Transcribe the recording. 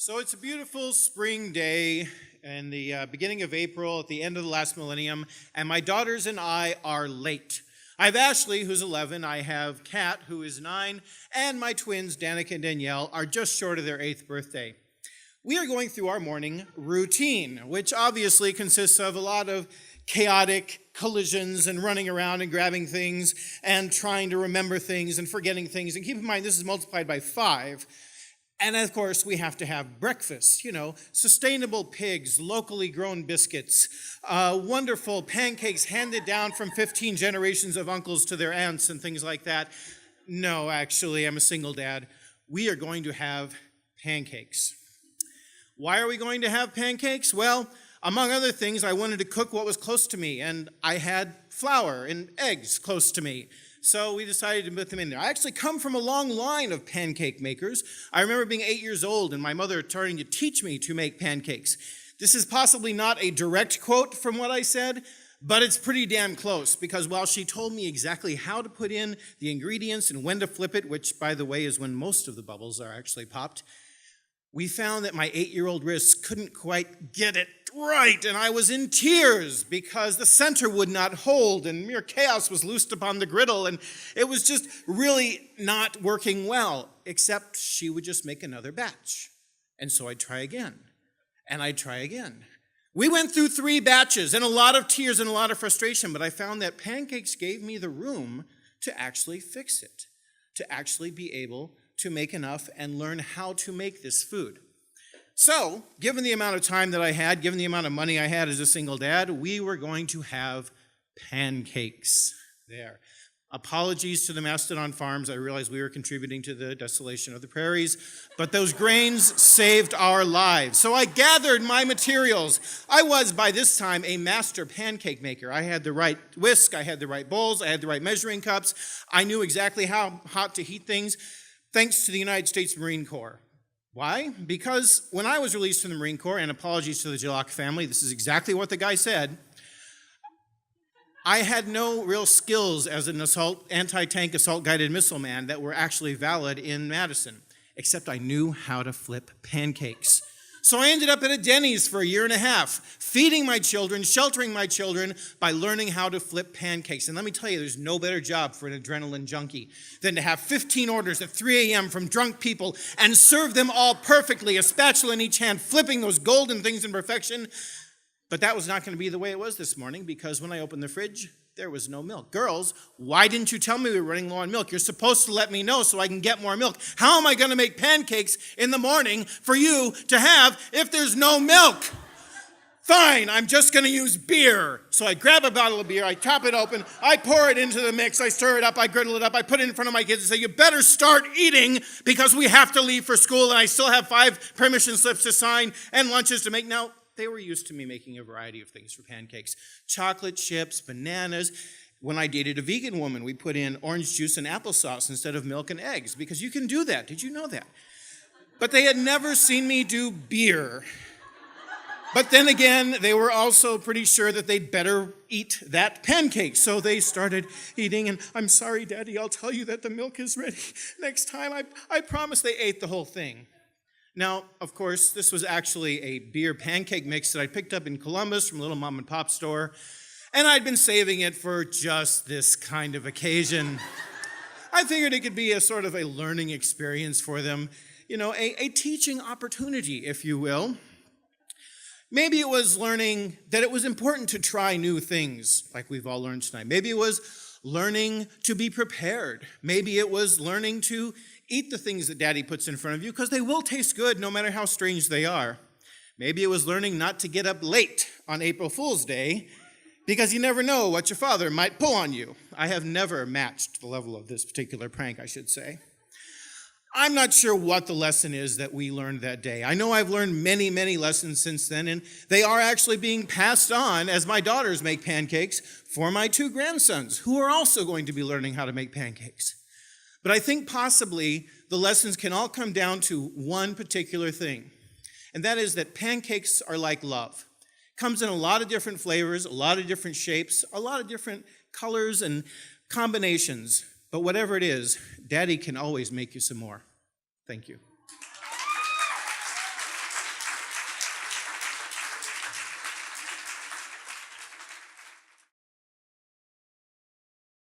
So it's a beautiful spring day in the beginning of April at the end of the last millennium, and my daughters and I are late. I have Ashley, who's 11, I have Kat, who is 9, and my twins, Danica and Danielle, are just short of their 8th birthday. We are going through our morning routine, which obviously consists of a lot of chaotic collisions and running around and grabbing things and trying to remember things and forgetting things. And keep in mind, this is multiplied by 5. And of course, we have to have breakfast, sustainable pigs, locally grown biscuits, wonderful pancakes handed down from 15 generations of uncles to their aunts and things like that. No, actually, I'm a single dad. We are going to have pancakes. Why are we going to have pancakes? Well, among other things, I wanted to cook what was close to me, and I had flour and eggs close to me. So we decided to put them in there. I actually come from a long line of pancake makers. I remember being 8 years old and my mother starting to teach me to make pancakes. This is possibly not a direct quote from what I said, but it's pretty damn close, because while she told me exactly how to put in the ingredients and when to flip it, which, by the way, is when most of the bubbles are actually popped, we found that my 8-year-old wrist couldn't quite get it right, and I was in tears because the center would not hold, and mere chaos was loosed upon the griddle, and it was just really not working well, except she would just make another batch. And so I'd try again, and I'd try again. We went through 3 batches, and a lot of tears and a lot of frustration, but I found that pancakes gave me the room to actually fix it, to actually be able to make enough and learn how to make this food. So, given the amount of time that I had, given the amount of money I had as a single dad, we were going to have pancakes there. Apologies to the Mastodon Farms. I realized we were contributing to the desolation of the prairies, but those grains saved our lives. So I gathered my materials. I was, by this time, a master pancake maker. I had the right whisk, I had the right bowls, I had the right measuring cups. I knew exactly how hot to heat things, thanks to the United States Marine Corps. Why? Because when I was released from the Marine Corps, and apologies to the Jalak family, this is exactly what the guy said, I had no real skills as an anti-tank assault guided missile man that were actually valid in Madison, except I knew how to flip pancakes. So I ended up at a Denny's for 1.5 years, feeding my children, sheltering my children by learning how to flip pancakes. And let me tell you, there's no better job for an adrenaline junkie than to have 15 orders at 3 a.m. from drunk people and serve them all perfectly, a spatula in each hand, flipping those golden things in perfection. But that was not going to be the way it was this morning, because when I opened the fridge, there was no milk. Girls, why didn't you tell me we were running low on milk? You're supposed to let me know so I can get more milk. How am I going to make pancakes in the morning for you to have if there's no milk? Fine, I'm just going to use beer. So I grab a bottle of beer, I top it open, I pour it into the mix, I stir it up, I griddle it up, I put it in front of my kids and say, you better start eating because we have to leave for school, and I still have 5 permission slips to sign and lunches to make. Now, they were used to me making a variety of things for pancakes. Chocolate chips, bananas. When I dated a vegan woman, we put in orange juice and applesauce instead of milk and eggs, because you can do that. Did you know that? But they had never seen me do beer. But then again, they were also pretty sure that they'd better eat that pancake. So they started eating, and I'm sorry, Daddy, I'll tell you that the milk is ready next time. I promise. They ate the whole thing. Now, of course, this was actually a beer pancake mix that I picked up in Columbus from a little mom and pop store, and I'd been saving it for just this kind of occasion. I figured it could be a sort of a learning experience for them, a teaching opportunity, if you will. Maybe it was learning that it was important to try new things, like we've all learned tonight. Maybe it was learning to be prepared. Maybe it was learning to eat the things that Daddy puts in front of you, because they will taste good no matter how strange they are. Maybe it was learning not to get up late on April Fool's Day, because you never know what your father might pull on you. I have never matched the level of this particular prank, I should say. I'm not sure what the lesson is that we learned that day. I know I've learned many, many lessons since then, and they are actually being passed on as my daughters make pancakes for my 2 grandsons, who are also going to be learning how to make pancakes. But I think possibly the lessons can all come down to one particular thing, and that is that pancakes are like love. It comes in a lot of different flavors, a lot of different shapes, a lot of different colors and combinations. But whatever it is, Daddy can always make you some more. Thank you.